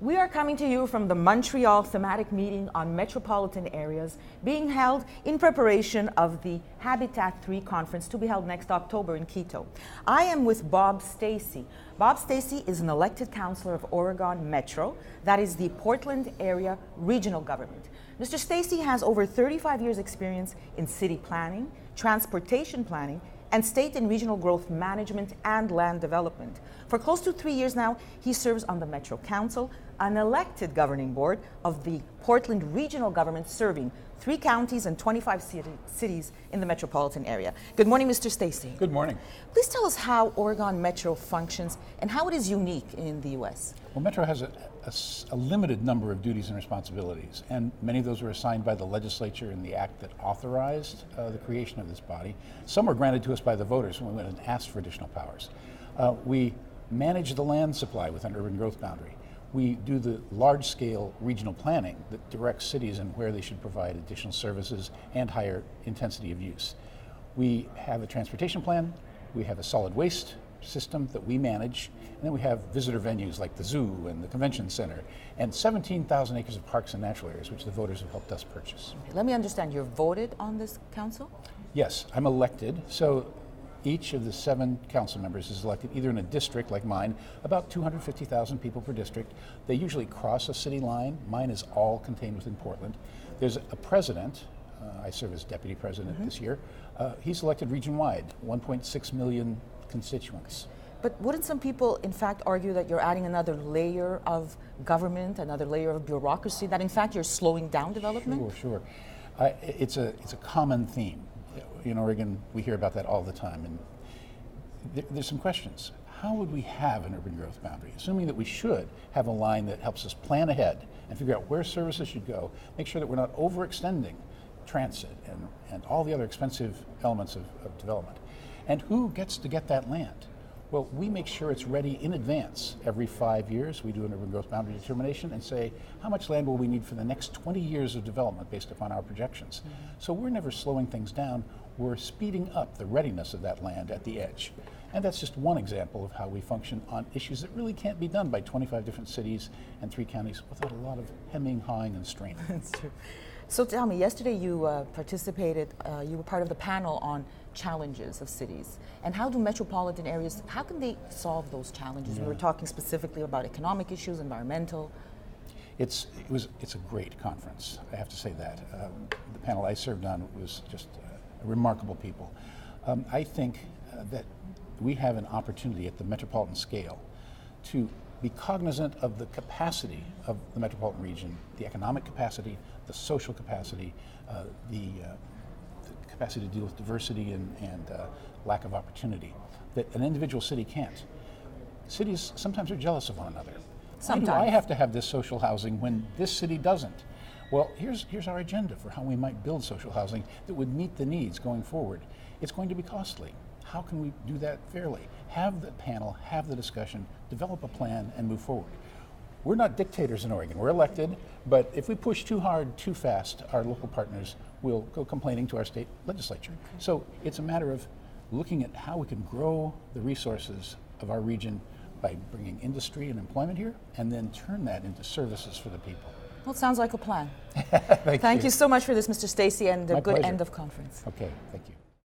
We are coming to you from the Montreal thematic meeting on metropolitan areas being held in preparation of the Habitat 3 conference to be held next October in Quito. I am with Bob Stacey. Bob Stacey is an elected councillor of Oregon Metro, that is the Portland area regional government. Mr. Stacey has over 35 years experience in city planning, transportation planning, and state and regional growth management and land development. For close to 3 years now, he serves on the Metro Council, an elected governing board of the Portland regional government serving 3 counties and 25 cities in the metropolitan area. Good morning, Mr. Stacey. Good morning. Please tell us how Oregon Metro functions and how it is unique in the U.S. Well, Metro has a limited number of duties and responsibilities, and many of those were assigned by the legislature in the act that authorized the creation of this body. Some were granted to us by the voters when we went and asked for additional powers. We manage the land supply with an urban growth boundary. We do the large-scale regional planning that directs cities and where they should provide additional services and higher intensity of use. We have a transportation plan, we have a solid waste system that we manage, and then we have visitor venues like the zoo and the convention center, and 17,000 acres of parks and natural areas, which the voters have helped us purchase. Okay, let me understand, you're voted on this council? Yes, I'm elected, so each of the 7 council members is elected either in a district like mine, about 250,000 people per district. They usually cross a city line. Mine is all contained within Portland. There's a president. I serve as deputy president this year. He's elected region-wide, 1.6 million constituents. But wouldn't some people, in fact, argue that you're adding another layer of government, another layer of bureaucracy, that in fact you're slowing down development? Sure. It's a common theme. In Oregon, we hear about that all the time, and there's some questions. How would we have an urban growth boundary? Assuming that we should have a line that helps us plan ahead and figure out where services should go, make sure that we're not overextending transit and all the other expensive elements of development. And who gets to get that land? Well, we make sure it's ready in advance. Every 5 years, we do an urban growth boundary determination and say, how much land will we need for the next 20 years of development based upon our projections? So we're never slowing things down. We're speeding up the readiness of that land at the edge. And that's just one example of how we function on issues that really can't be done by 25 different cities and 3 counties without a lot of hemming, hawing, and straining. That's true. So tell me, yesterday you participated, you were part of the panel on challenges of cities. And how do metropolitan areas, how can they solve those challenges? We were talking specifically about economic issues, environmental. It's a great conference, I have to say that. The panel I served on was just remarkable people. I think that we have an opportunity at the metropolitan scale to be cognizant of the capacity of the metropolitan region, the economic capacity, the social capacity, the capacity to deal with diversity and lack of opportunity that an individual city can't. Cities sometimes are jealous of one another. Sometimes. Why do I have to have this social housing when this city doesn't? Well, here's our agenda for how we might build social housing that would meet the needs going forward. It's going to be costly. How can we do that fairly? Have the panel, have the discussion, develop a plan, and move forward. We're not dictators in Oregon. We're elected, but if we push too hard, too fast, our local partners will go complaining to our state legislature. So it's a matter of looking at how we can grow the resources of our region by bringing industry and employment here, and then turn that into services for the people. Well, it sounds like a plan. Thank you. Thank you so much for this, Mr. Stacey, and a good pleasure. end of conference. Okay, thank you.